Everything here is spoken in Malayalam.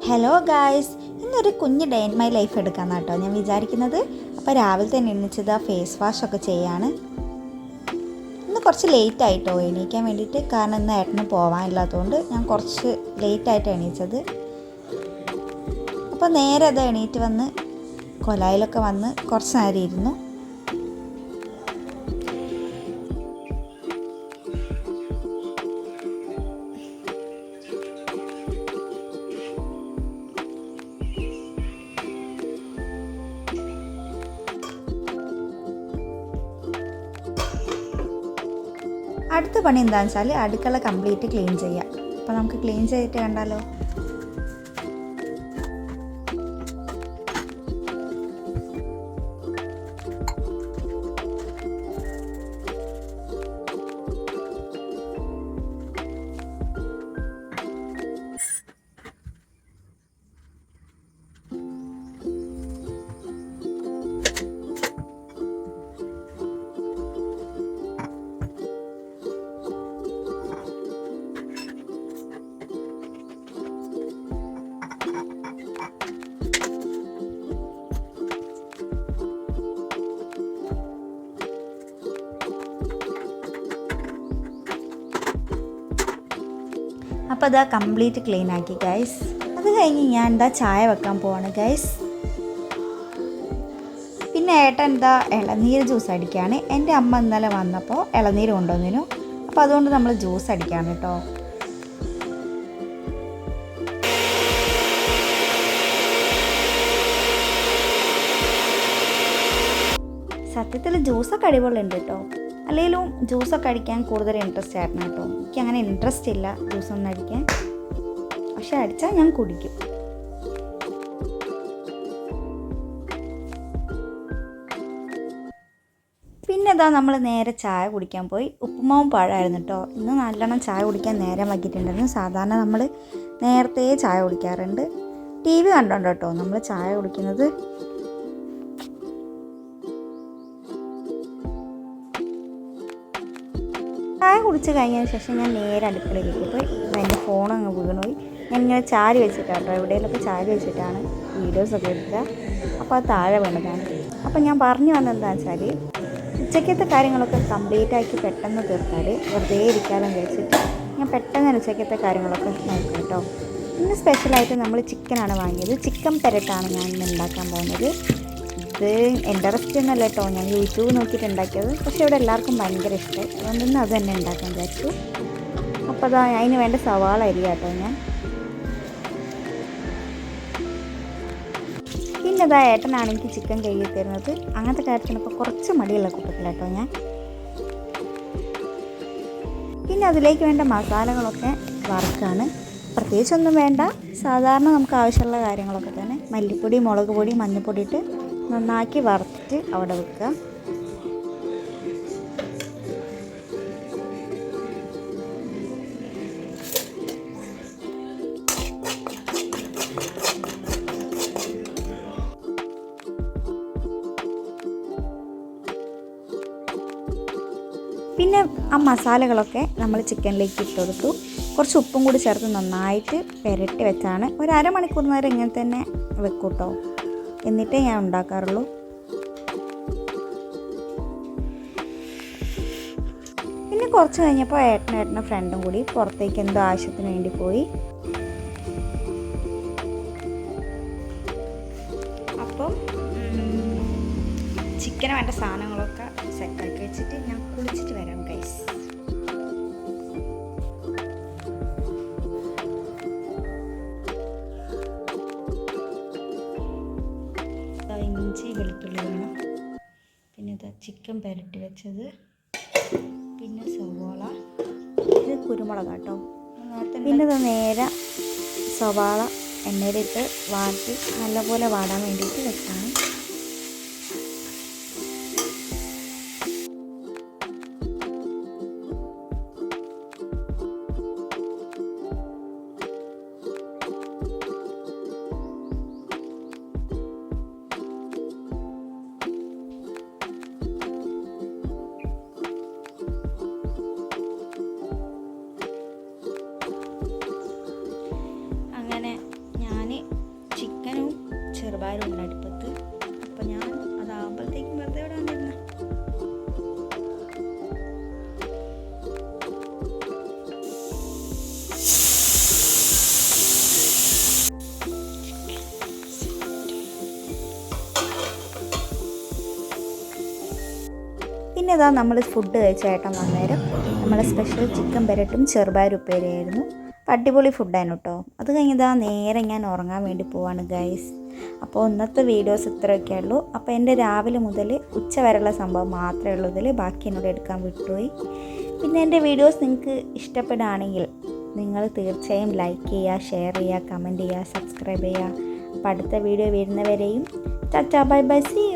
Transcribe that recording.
ഹലോ ഗായ്സ്, ഇന്നൊരു കുഞ്ഞ് ഡേ ഇൻ മൈ ലൈഫ് എടുക്കാമെന്നാണ് കേട്ടോ ഞാൻ വിചാരിക്കുന്നത്. അപ്പോൾ രാവിലെ തന്നെ എണീച്ചത് ഫേസ് വാഷൊക്കെ ചെയ്യാണ്. ഇന്ന് കുറച്ച് ലേറ്റ് ആയിട്ടോ എണീക്കാൻ വേണ്ടിയിട്ട്, കാരണം ഇന്ന് ഏട്ടന് പോകാനില്ലാത്തതുകൊണ്ട് ഞാൻ കുറച്ച് ലേറ്റായിട്ട് എണീച്ചത്. അപ്പോൾ നേരെ അത് എണീറ്റ് വന്ന് കൊലായിലൊക്കെ വന്ന് കുറച്ച് നേരം ഇരുന്നു. അടുത്ത പണി എന്താണെന്ന് വെച്ചാൽ അടുക്കള കംപ്ലീറ്റ് ക്ലീൻ ചെയ്യാം. അപ്പോൾ നമുക്ക് ക്ലീൻ ചെയ്തിട്ട് കണ്ടാലോ. അപ്പോൾ അതാ കംപ്ലീറ്റ് ക്ലീൻ ആക്കി ഗൈസ്. അത് കഴിഞ്ഞ് ഞാൻ എന്താ ചായ വെക്കാൻ പോവാണ് ഗൈസ്. പിന്നെ ഏട്ടൻ എന്താ ഇളനീര് ജ്യൂസ് അടിക്കുകയാണ്. എൻ്റെ അമ്മ ഇന്നലെ വന്നപ്പോൾ ഇളനീര് കൊണ്ടുവന്നിരുന്നു. അപ്പോൾ അതുകൊണ്ട് നമ്മൾ ജ്യൂസ് അടിക്കുകയാണ് കേട്ടോ. സത്യത്തിൽ ജ്യൂസൊക്കെ അടിപൊളിയുണ്ട് കേട്ടോ. അല്ലെങ്കിലും ജ്യൂസൊക്കെ അടിക്കാൻ കൂടുതൽ ഇൻട്രസ്റ്റ് ആയിരുന്നു കേട്ടോ. എനിക്ക് അങ്ങനെ ഇൻട്രസ്റ്റ് ഇല്ല ജ്യൂസൊന്നും അടിക്കാൻ, പക്ഷെ അടിച്ചാൽ ഞാൻ കുടിക്കും. പിന്നെ ഇതാ നമ്മൾ നേരെ ചായ കുടിക്കാൻ പോയി. ഉപ്പുമാവും പഴമായിരുന്നു കേട്ടോ. ഇന്ന് നല്ലോണം ചായ കുടിക്കാൻ നേരം വൈകിട്ടുണ്ടായിരുന്നു. സാധാരണ നമ്മൾ നേരത്തെ ചായ കുടിക്കാറുണ്ട്. TV കണ്ടോണ്ട് കേട്ടോ നമ്മൾ ചായ കുടിക്കുന്നത്. ചായ കുടിച്ച് കഴിഞ്ഞതിന് ശേഷം ഞാൻ നേരെ അടുക്കളയിലേക്ക് പോയി. എൻ്റെ ഫോണങ്ങ് വീണുപോയി. ഞാൻ ഇങ്ങനെ ചാരി വെച്ചിട്ടാണ്, എവിടെയെങ്കിലൊക്കെ ചാരി വെച്ചിട്ടാണ് വീഡിയോസൊക്കെ എടുക്കുക. അപ്പോൾ അത് താഴെ വീണതാണ്. അപ്പോൾ ഞാൻ പറഞ്ഞു വന്നതെന്താണെന്ന് വെച്ചാൽ, ഉച്ചക്കത്തെ കാര്യങ്ങളൊക്കെ കംപ്ലീറ്റ് ആക്കി പെട്ടെന്ന് തീർത്താൽ വെറുതെ ഇരിക്കാമെന്ന് വിചാരിച്ചിട്ട് ഞാൻ പെട്ടെന്ന് ഉച്ചക്കത്തെ കാര്യങ്ങളൊക്കെ നോക്കും കേട്ടോ. ഇന്ന് സ്പെഷ്യലായിട്ട് നമ്മൾ ചിക്കനാണ് വാങ്ങിയത്. ചിക്കൻ പെരട്ടാണ് ഞാൻ ഇന്ന് ഉണ്ടാക്കാൻ പോകുന്നത്. ഇത് എൻ്റെ റെസിപ്പി ഒന്നല്ല കേട്ടോ, ഞാൻ യൂട്യൂബ് നോക്കിയിട്ട് ഉണ്ടാക്കിയത്. പക്ഷേ ഇവിടെ എല്ലാവർക്കും ഭയങ്കര ഇഷ്ടമായി, അതുകൊണ്ടൊന്നും അത് തന്നെ ഉണ്ടാക്കാൻ വിചാരിച്ചു. അപ്പോൾ അതാ അതിന് വേണ്ട സവാള അരിയാ കേട്ടോ ഞാൻ. പിന്നെ അതാ ഏട്ടനാണ് എനിക്ക് ചിക്കൻ കഴുകി തരുന്നത്. അങ്ങനത്തെ കാര്യത്തിനൊക്കെ കുറച്ച് മടിയുള്ള കൂട്ടത്തില്ല കേട്ടോ ഞാൻ. പിന്നെ അതിലേക്ക് വേണ്ട മസാലകളൊക്കെ വറുക്കാണ്. പ്രത്യേകിച്ചൊന്നും വേണ്ട, സാധാരണ നമുക്ക് ആവശ്യമുള്ള കാര്യങ്ങളൊക്കെ തന്നെ. മല്ലിപ്പൊടി, മുളക് പൊടി, മഞ്ഞൾപ്പൊടി ഇട്ട് നന്നാക്കി വറുത്തിട്ട് അവിടെ വെക്കുക. പിന്നെ ആ മസാലകളൊക്കെ നമ്മൾ ചിക്കനിലേക്ക് ഇട്ട് കൊടുത്തു. കുറച്ച് ഉപ്പും കൂടി ചേർത്ത് നന്നായിട്ട് പുരട്ടി വെച്ചാണ് ഒരു അരമണിക്കൂർ നേരം ഇങ്ങനെ തന്നെ വെക്കും കേട്ടോ. എന്നിട്ടേ ഞാൻ ഉണ്ടാക്കാറുള്ളൂ. പിന്നെ കുറച്ച് കഴിഞ്ഞപ്പോൾ ഏട്ടനും ഫ്രണ്ടും കൂടി പുറത്തേക്ക് എന്തോ ആവശ്യത്തിന് വേണ്ടി പോയി. അപ്പം ചിക്കന് വേണ്ട സാധനങ്ങളൊക്കെ സെറ്റാക്കി വെച്ചിട്ട് ഞാൻ കുളിച്ചിട്ട് വരാം ഗൈസ്. ഇഞ്ചി വെളുത്തുള്ളി വേണം. പിന്നെ ഇത് ചിക്കൻ പുരട്ടി വെച്ചത്, പിന്നെ സവാള, ഇത് കുരുമുളക് കേട്ടോ. പിന്നെ ഇത് നേരെ സവാള എണ്ണയിലിട്ട് വാട്ടി നല്ലപോലെ വാടാൻ വേണ്ടിയിട്ട് വെച്ചാണ്. പിന്നെ ഇതാ നമ്മൾ ഫുഡ് കഴിച്ച ഏട്ടൻ വന്നേരം നമ്മളെ സ്പെഷ്യൽ ചിക്കൻ പെരട്ടും ചെറുപയർ ഉപ്പേരിയായിരുന്നു. അടിപൊളി ഫുഡായിരുന്നു കേട്ടോ. അത് കഴിഞ്ഞതാ നേരെ ഞാൻ ഉറങ്ങാൻ വേണ്ടി പോവാണ് ഗൈസ്. അപ്പോൾ ഇന്നത്തെ വീഡിയോസ് ഇത്രയൊക്കെ ഉള്ളൂ. അപ്പോൾ എൻ്റെ രാവിലെ മുതൽ ഉച്ച വരെയുള്ള സംഭവം മാത്രമേ ഉള്ളൂ ഇതിൽ, ബാക്കി എന്നോട് എടുക്കാൻ വിട്ടുപോയി. പിന്നെ എൻ്റെ വീഡിയോസ് നിങ്ങൾക്ക് ഇഷ്ടപ്പെടുകയാണെങ്കിൽ നിങ്ങൾ തീർച്ചയായും ലൈക്ക് ചെയ്യുക, ഷെയർ ചെയ്യുക, കമൻറ്റ് ചെയ്യുക, സബ്സ്ക്രൈബ് ചെയ്യുക. അപ്പോൾ അടുത്ത വീഡിയോ വരുന്നവരെയും tata bye bye, see U.